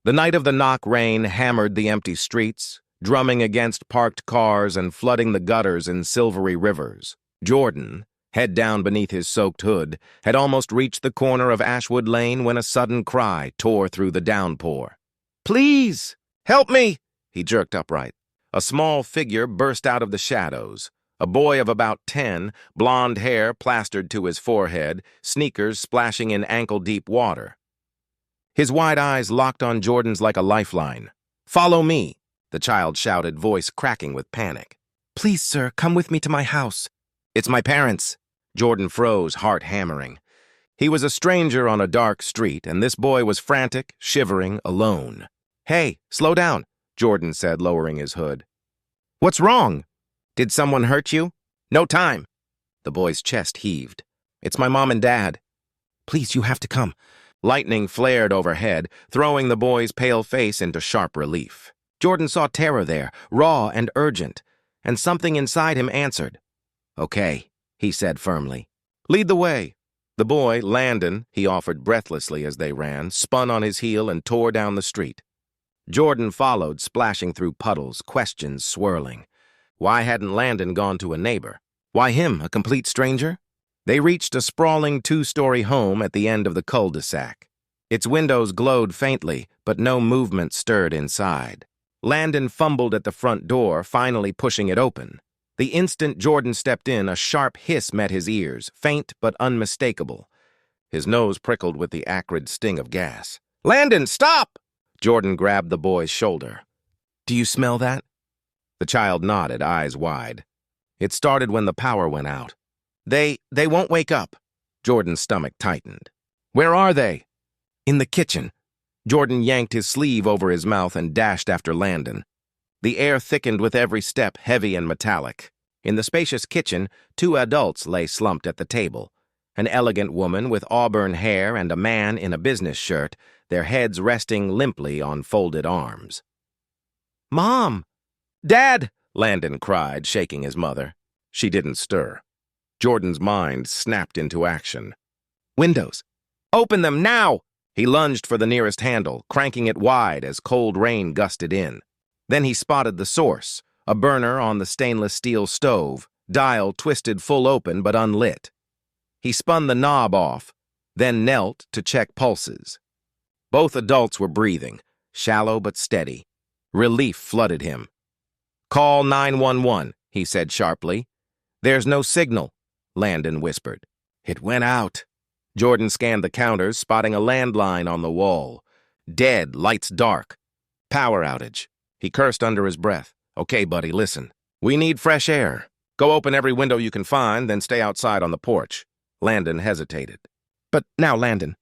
The night of the knock rain hammered the empty streets, drumming against parked cars and flooding the gutters in silvery rivers. Jordan, head down beneath his soaked hood, had almost reached the corner of Ashwood Lane when a sudden cry tore through the downpour. "Please! Help me!" He jerked upright. A small figure burst out of the shadows. A boy of about 10, blonde hair plastered to his forehead, sneakers splashing in ankle-deep water. His wide eyes locked on Jordan's like a lifeline. "Follow me," the child shouted, voice cracking with panic. "Please, sir, come with me to my house." "It's my parents." Jordan froze, heart hammering. He was a stranger on a dark street, and this boy was frantic, shivering, alone. "Hey, slow down," Jordan said, lowering his hood. "What's wrong? Did someone hurt you?" "No time." The boy's chest heaved. "It's my mom and dad." "Please, you have to come." Lightning flared overhead, throwing the boy's pale face into sharp relief. Jordan saw terror there, raw and urgent, and something inside him answered. "Okay," he said firmly. "Lead the way." The boy, Landon, he offered breathlessly as they ran, spun on his heel and tore down the street. Jordan followed, splashing through puddles, questions swirling. Why hadn't Landon gone to a neighbor? Why him, a complete stranger? They reached a sprawling 2-story home at the end of the cul-de-sac. Its windows glowed faintly, but no movement stirred inside. Landon fumbled at the front door, finally pushing it open. The instant Jordan stepped in, a sharp hiss met his ears, faint but unmistakable. His nose prickled with the acrid sting of gas. "Landon, stop!" Jordan grabbed the boy's shoulder. "Do you smell that?" The child nodded, eyes wide. "It started when the power went out." They won't wake up." Jordan's stomach tightened. "Where are they?" "In the kitchen." Jordan yanked his sleeve over his mouth and dashed after Landon. The air thickened with every step, heavy and metallic. In the spacious kitchen, 2 adults lay slumped at the table. An elegant woman with auburn hair and a man in a business shirt, their heads resting limply on folded arms. "Mom! Dad!" Landon cried, shaking his mother. She didn't stir. Jordan's mind snapped into action. "Windows! Open them now!" He lunged for the nearest handle, cranking it wide as cold rain gusted in. Then he spotted the source, a burner on the stainless steel stove, dial twisted full open but unlit. He spun the knob off, then knelt to check pulses. Both adults were breathing, shallow but steady. Relief flooded him. "Call 911, he said sharply. "There's no signal," Landon whispered. "It went out." Jordan scanned the counters, spotting a landline on the wall. Dead, lights dark. Power outage. He cursed under his breath. "Okay, buddy, listen. We need fresh air. Go open every window you can find, then stay outside on the porch." Landon hesitated. "But now, Landon."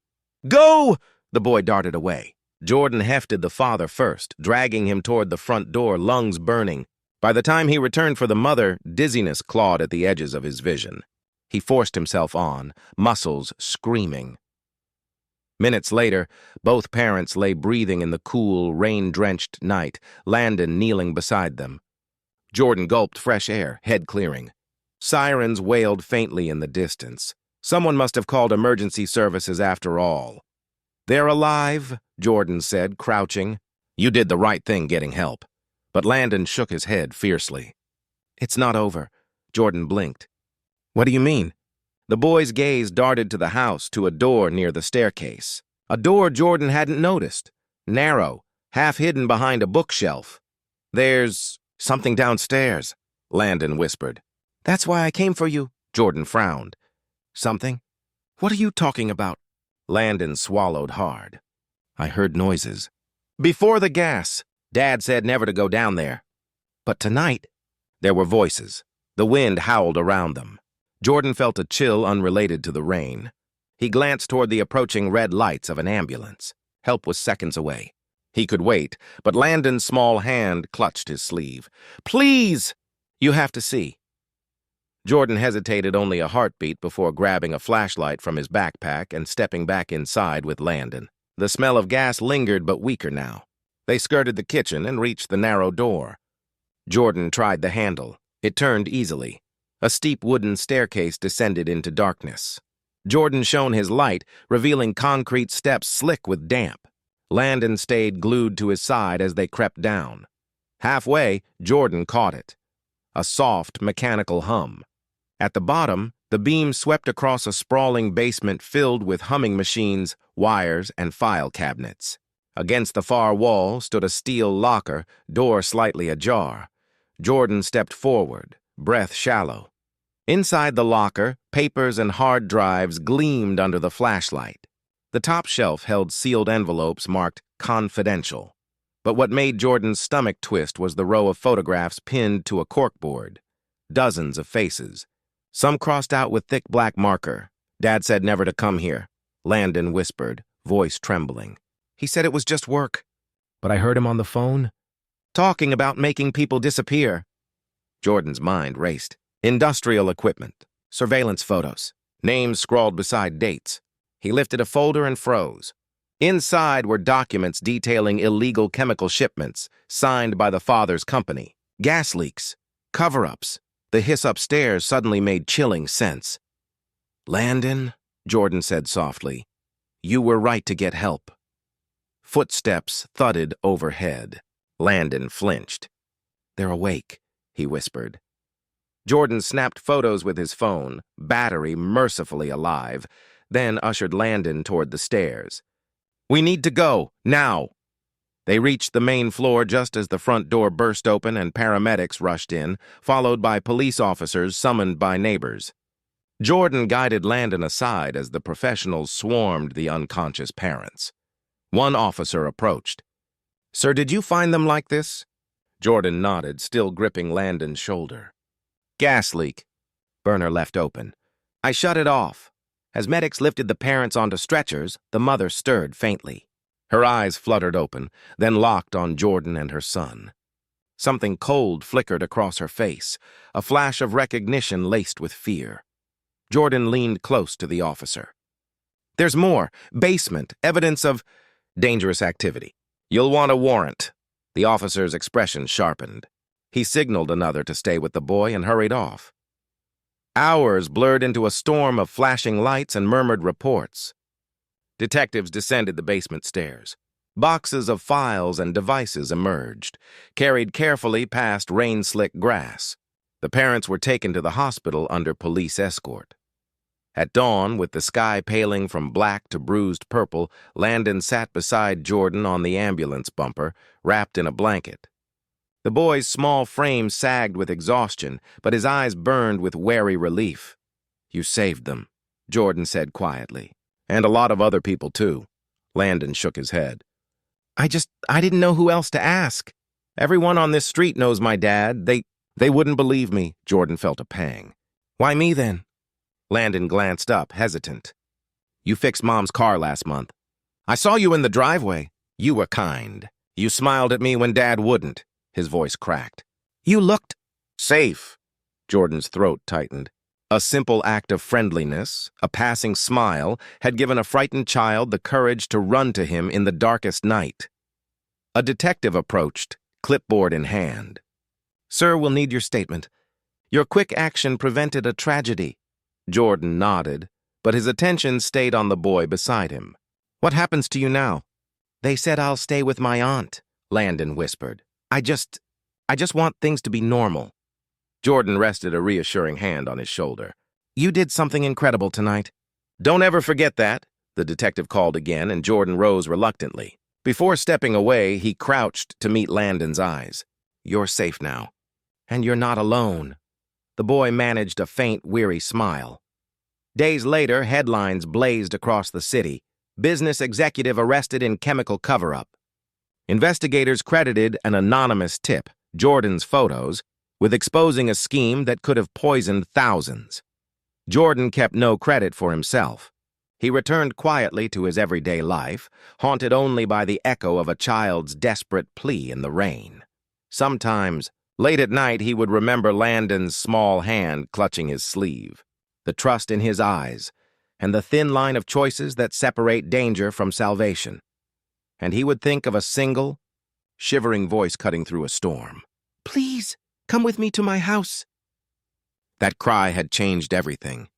"Go!" The boy darted away. Jordan hefted the father first, dragging him toward the front door, lungs burning. By the time he returned for the mother, dizziness clawed at the edges of his vision. He forced himself on, muscles screaming. Minutes later, both parents lay breathing in the cool, rain-drenched night, Landon kneeling beside them. Jordan gulped fresh air, head clearing. Sirens wailed faintly in the distance. Someone must have called emergency services after all. "They're alive," Jordan said, crouching. "You did the right thing getting help." But Landon shook his head fiercely. "It's not over." Jordan blinked. "What do you mean?" The boy's gaze darted to the house, to a door near the staircase. A door Jordan hadn't noticed. Narrow, half hidden behind a bookshelf. "There's something downstairs," Landon whispered. "That's why I came for you." Jordan frowned. "Something? What are you talking about?" Landon swallowed hard. "I heard noises." "Before the gas. Dad said never to go down there." "But tonight." There were voices. The wind howled around them. Jordan felt a chill unrelated to the rain. He glanced toward the approaching red lights of an ambulance. Help was seconds away. He could wait, but Landon's small hand clutched his sleeve. "Please!" "You have to see." Jordan hesitated only a heartbeat before grabbing a flashlight from his backpack and stepping back inside with Landon. The smell of gas lingered but weaker now. They skirted the kitchen and reached the narrow door. Jordan tried the handle. It turned easily. A steep wooden staircase descended into darkness. Jordan shone his light, revealing concrete steps slick with damp. Landon stayed glued to his side as they crept down. Halfway, Jordan caught it. A soft, mechanical hum. At the bottom, the beam swept across a sprawling basement filled with humming machines, wires, and file cabinets. Against the far wall stood a steel locker, door slightly ajar. Jordan stepped forward, breath shallow. Inside the locker, papers and hard drives gleamed under the flashlight. The top shelf held sealed envelopes marked confidential. But what made Jordan's stomach twist was the row of photographs pinned to a corkboard. Dozens of faces. Some crossed out with thick black marker. Dad said never to come here, Landon whispered, voice trembling. He said it was just work. But I heard him on the phone, talking about making people disappear. Jordan's mind raced. Industrial equipment, surveillance photos, names scrawled beside dates. He lifted a folder and froze. Inside were documents detailing illegal chemical shipments, signed by the father's company. Gas leaks, cover-ups. The hiss upstairs suddenly made chilling sense. Landon, Jordan said softly, you were right to get help. Footsteps thudded overhead. Landon flinched. They're awake, he whispered. Jordan snapped photos with his phone, battery mercifully alive, then ushered Landon toward the stairs. We need to go, now! They reached the main floor just as the front door burst open and paramedics rushed in, followed by police officers summoned by neighbors. Jordan guided Landon aside as the professionals swarmed the unconscious parents. One officer approached. Sir, did you find them like this? Jordan nodded, still gripping Landon's shoulder. Gas leak. Burner left open. I shut it off. As medics lifted the parents onto stretchers, the mother stirred faintly. Her eyes fluttered open, then locked on Jordan and her son. Something cold flickered across her face, a flash of recognition laced with fear. Jordan leaned close to the officer. There's more. Basement. Evidence of dangerous activity. You'll want a warrant. The officer's expression sharpened. He signaled another to stay with the boy and hurried off. Hours blurred into a storm of flashing lights and murmured reports. Detectives descended the basement stairs. Boxes of files and devices emerged, carried carefully past rain-slick grass. The parents were taken to the hospital under police escort. At dawn, with the sky paling from black to bruised purple, Landon sat beside Jordan on the ambulance bumper, wrapped in a blanket. The boy's small frame sagged with exhaustion, but his eyes burned with wary relief. You saved them, Jordan said quietly. And a lot of other people, too. Landon shook his head. I didn't know who else to ask. Everyone on this street knows my dad. They wouldn't believe me, Jordan felt a pang. Why me, then? Landon glanced up, hesitant. You fixed Mom's car last month. I saw you in the driveway. You were kind. You smiled at me when Dad wouldn't. His voice cracked. You looked safe. Jordan's throat tightened. A simple act of friendliness, a passing smile, had given a frightened child the courage to run to him in the darkest night. A detective approached, clipboard in hand. Sir, we'll need your statement. Your quick action prevented a tragedy. Jordan nodded, but his attention stayed on the boy beside him. What happens to you now? They said I'll stay with my aunt, Landon whispered. I just want things to be normal. Jordan rested a reassuring hand on his shoulder. You did something incredible tonight. Don't ever forget that, the detective called again, and Jordan rose reluctantly. Before stepping away, he crouched to meet Landon's eyes. You're safe now. And you're not alone. The boy managed a faint, weary smile. Days later, headlines blazed across the city. Business executive arrested in chemical cover-up. Investigators credited an anonymous tip, Jordan's photos, with exposing a scheme that could have poisoned thousands. Jordan kept no credit for himself. He returned quietly to his everyday life, haunted only by the echo of a child's desperate plea in the rain. Sometimes, late at night, he would remember Landon's small hand clutching his sleeve, the trust in his eyes, and the thin line of choices that separate danger from salvation. And he would think of a single, shivering voice cutting through a storm. Please, come with me to my house. That cry had changed everything.